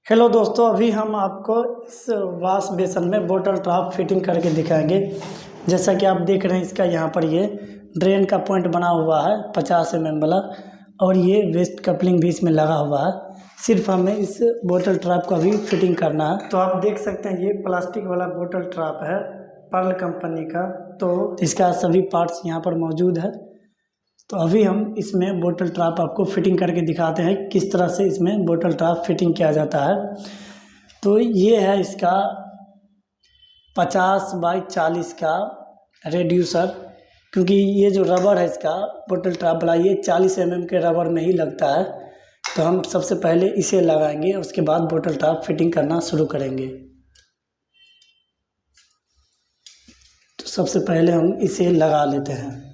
Hello दोस्तों, अभी हम आपको इस वाश बेसन में बोतल ट्रैप फिटिंग करके दिखाएंगे। जैसा कि आप देख रहे हैं, इसका यहाँ पर ये ड्रेन का पॉइंट बना हुआ है 50 mm वाला, और ये वेस्ट कपलिंग भी इसमें लगा हुआ है। सिर्फ हमें इस बोतल ट्रैप का भी फिटिंग करना है। तो आप देख सकते हैं, ये प्लास्टिक वाला बोतल ट्रैप है पर्ल कंपनी का। तो इसका सभी पार्ट्स यहाँ पर मौजूद है। तो अभी हम इसमें बोतल ट्रैप आपको फिटिंग करके दिखाते हैं किस तरह से इसमें बोतल ट्रैप फिटिंग किया जाता है। तो ये है इसका 50x40 का रेड्यूसर, क्योंकि ये जो रबर है इसका बोतल ट्रैप वाला, ये 40 mm के रबर में ही लगता है। तो हम सबसे पहले इसे लगाएंगे, उसके बाद बोतल ट्रैप फिटिंग करना शुरू करेंगे। तो सबसे पहले हम इसे लगा लेते हैं।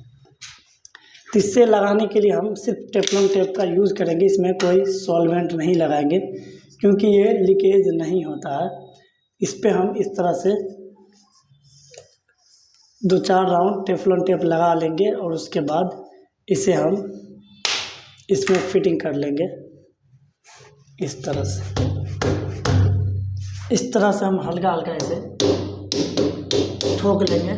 तो इससे लगाने के लिए हम सिर्फ टेफ्लॉन टेप का यूज़ करेंगे, इसमें कोई सॉल्वेंट नहीं लगाएंगे क्योंकि ये लीकेज नहीं होता है। इस पे हम इस तरह से 2-4 राउंड टेफ्लॉन टेप लगा लेंगे और उसके बाद इसे हम इसमें फिटिंग कर लेंगे। इस तरह से हम हल्का हल्का इसे ठोक लेंगे,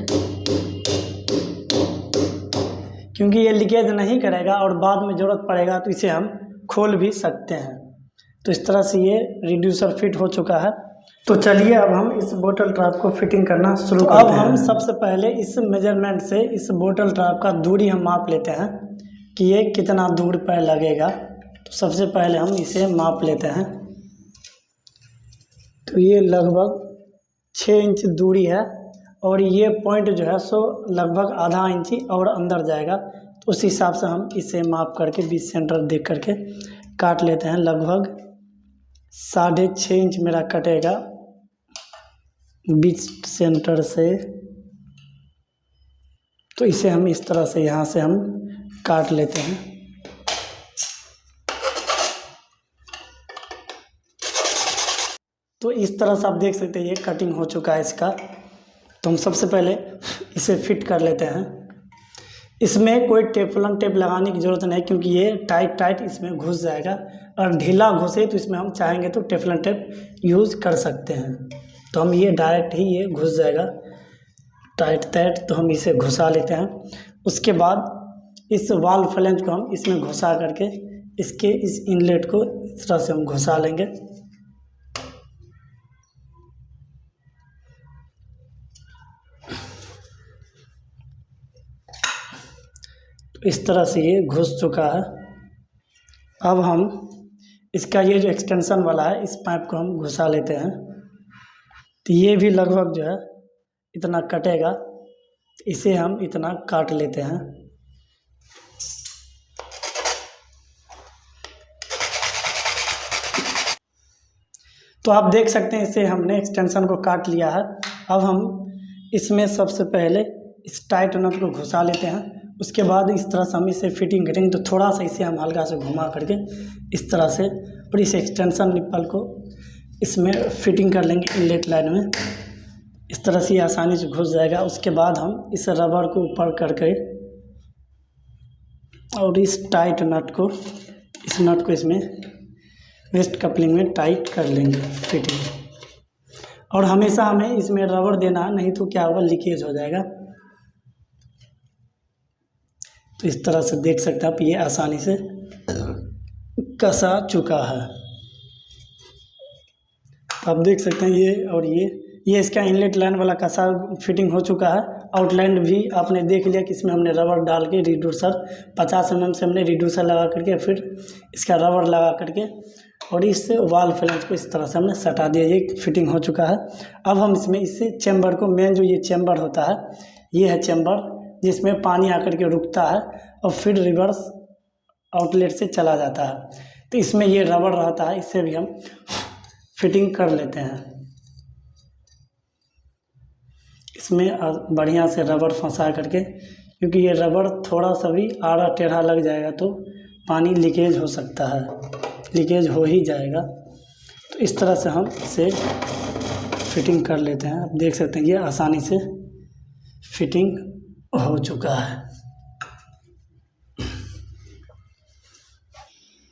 क्योंकि ये लीकेज नहीं करेगा और बाद में ज़रूरत पड़ेगा तो इसे हम खोल भी सकते हैं। तो इस तरह से ये रिड्यूसर फिट हो चुका है। तो चलिए अब हम इस बोतल ट्रैप को फिटिंग करना शुरू करते हैं। अब हम सबसे पहले इस मेजरमेंट से इस बोतल ट्रैप का दूरी हम माप लेते हैं कि ये कितना दूर पर लगेगा। तो सबसे पहले हम इसे माप लेते हैं। तो ये लगभग 6 इंच दूरी है और ये पॉइंट जो है सो लगभग आधा इंची और अंदर जाएगा। तो उस हिसाब से हम इसे माप करके बीच सेंटर देख करके काट लेते हैं। लगभग 6.5 इंच मेरा कटेगा बीच सेंटर से। तो इसे हम इस तरह से यहाँ से हम काट लेते हैं। तो इस तरह से आप देख सकते हैं ये कटिंग हो चुका है इसका। तो हम सबसे पहले इसे फिट कर लेते हैं। इसमें कोई टेफ्लॉन टेप लगाने की ज़रूरत नहीं, क्योंकि ये टाइट इसमें घुस जाएगा। और ढीला घुसे तो इसमें हम चाहेंगे तो टेफ्लॉन टेप यूज़ कर सकते हैं। तो हम ये डायरेक्ट ही ये घुस जाएगा टाइट। तो हम इसे घुसा लेते हैं। उसके बाद इस वाल फ्लैंज को हम इसमें घुसा करके इसके इस इनलेट को इस तरह से हम घुसा लेंगे। इस तरह से ये घुस चुका है। अब हम इसका ये जो एक्सटेंशन वाला है, इस पाइप को हम घुसा लेते हैं। तो ये भी लगभग जो है इतना कटेगा। इसे हम इतना काट लेते हैं। तो आप देख सकते हैं इसे हमने एक्सटेंशन को काट लिया है। अब हम इसमें सबसे पहले इस टाइट नट को घुसा लेते हैं। उसके बाद इस तरह से हम इसे फिटिंग करेंगे। तो थोड़ा सा इसे हम हल्का से घुमा करके इस तरह से और इस एक्सटेंशन निप्पल को इसमें फिटिंग कर लेंगे इनलेट लाइन में। इस तरह से आसानी से घुस जाएगा। उसके बाद हम इस रबर को ऊपर करके और इस टाइट नट को इसमें वेस्ट कपलिंग में टाइट कर लेंगे फिटिंग। और हमेशा हमें इसमें रबर देना, नहीं तो क्या होगा, लीकेज हो जाएगा। तो इस तरह से देख सकते हैं आप, ये आसानी से कसा चुका है। आप देख सकते हैं ये, और ये इसका इनलेट लाइन वाला कसा फिटिंग हो चुका है। आउटलाइन भी आपने देख लिया कि इसमें हमने रबर डाल के रिड्यूसर 50 mm से हमने रिड्यूसर लगा करके फिर इसका रबर लगा करके और इस वाल फ्लैंज को इस तरह से हमने सटा दिया। ये फिटिंग हो चुका है। अब हम इसमें इससे चैम्बर को, मेन जो ये चैम्बर होता है, ये है चैम्बर जिसमें पानी आकर के रुकता है और फिर रिवर्स आउटलेट से चला जाता है। तो इसमें ये रबर रहता है, इससे भी हम फिटिंग कर लेते हैं। इसमें बढ़िया से रबर फंसा करके, क्योंकि ये रबर थोड़ा सा भी आड़ा टेढ़ा लग जाएगा तो पानी लीकेज हो सकता है, लीकेज हो ही जाएगा। तो इस तरह से हम इसे फिटिंग कर लेते हैं। आप देख सकते हैं ये आसानी से फिटिंग हो चुका है।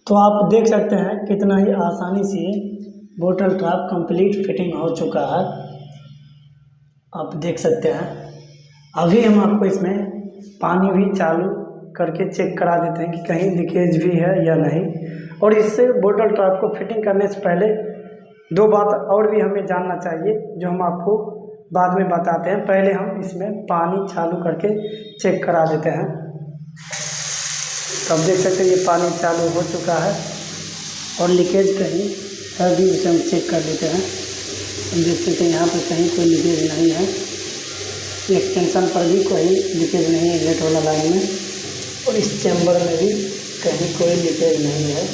तो आप देख सकते हैं कितना ही आसानी से बोतल ट्रैप कंप्लीट फिटिंग हो चुका है, आप देख सकते हैं। अभी हम आपको इसमें पानी भी चालू करके चेक करा देते हैं कि कहीं लीकेज भी है या नहीं। और इससे बोतल ट्रैप को फिटिंग करने से पहले दो बात और भी हमें जानना चाहिए, जो हम आपको बाद में बताते हैं। पहले हम इसमें पानी चालू करके चेक करा देते हैं। तो आप देख सकते हैं ये पानी चालू हो चुका है और लीकेज कहीं है भी उसे हम चेक कर लेते हैं। हम देख सकते हैं यहाँ पर कहीं कोई लीकेज नहीं है, एक्सटेंशन पर भी कोई लीकेज नहीं है इनलेट वाला लाइन में, और इस चैम्बर में भी कहीं कोई लीकेज नहीं है।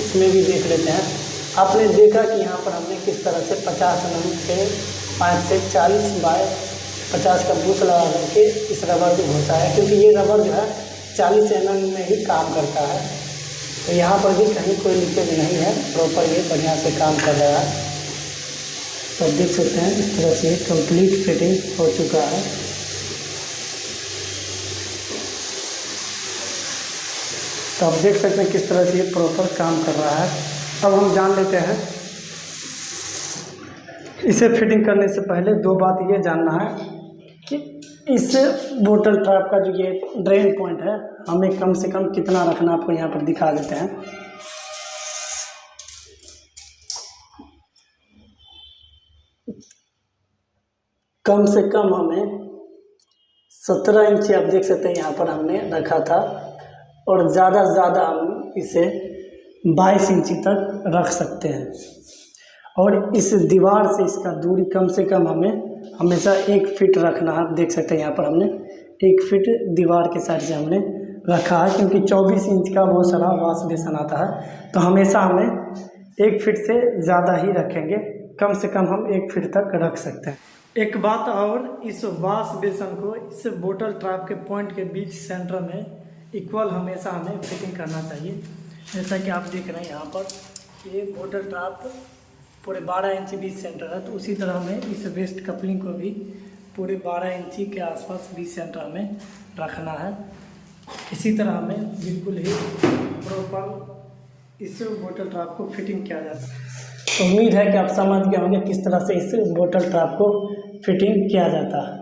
इसमें भी देख लेते हैं। आपने देखा कि यहाँ पर हमने किस तरह से 50 mm के पाइप से 40 बाय 50 का बूथ लगा करके इस रबर को घुसाया, क्योंकि ये रबर जो है 40 mm में ही काम करता है। तो यहाँ पर भी कहीं कोई लीकेज नहीं है, प्रॉपर ये बढ़िया से काम कर रहा है। तो आप देख सकते हैं इस तरह से कंप्लीट फिटिंग हो चुका है। तो आप देख सकते हैं किस तरह से ये प्रॉपर काम कर रहा है। अब हम जान लेते हैं, इसे फिटिंग करने से पहले दो बात ये जानना है कि इस बोतल ट्रैप का जो ये ड्रेन पॉइंट है हमें कम से कम कितना रखना, आपको यहाँ पर दिखा देते हैं। कम से कम हमें 17 इंच आप देख सकते हैं यहाँ पर हमने रखा था, और ज़्यादा से ज़्यादा हम इसे 22 इंची तक रख सकते हैं। और इस दीवार से इसका दूरी कम से कम हमें हमेशा 1 फीट रखना है। आप देख सकते हैं यहाँ पर हमने 1 फीट दीवार के साइड से हमने रखा है, क्योंकि 24 इंच का बहुत सारा वाश बेसन आता है। तो हमेशा हमें 1 फीट से ज़्यादा ही रखेंगे, कम से कम हम 1 फीट तक रख सकते हैं। एक बात और, इस वाश बेसन को इस बोतल ट्रैप के पॉइंट के बीच सेंटर में इक्वल हमेशा हमें फिटिंग करना चाहिए। जैसा कि आप देख रहे हैं यहाँ पर ये बोतल ट्रैप पूरे 12 इंची बीच सेंटर है, तो उसी तरह हमें इस वेस्ट कपलिंग को भी पूरे 12 इंची के आसपास बीच सेंटर हमें रखना है। इसी तरह हमें बिल्कुल ही प्रॉपर इस बोतल ट्रैप को फिटिंग किया जाता है। तो उम्मीद है कि आप समझ गए होंगे किस तरह से इस बोतल ट्रैप को फिटिंग किया जाता है।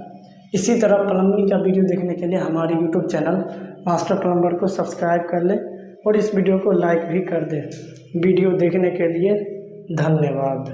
इसी तरह प्लम्बिंग का वीडियो देखने के लिए हमारे यूट्यूब चैनल मास्टर प्लम्बर को सब्सक्राइब कर लें और इस वीडियो को लाइक भी कर दें। वीडियो देखने के लिए धन्यवाद।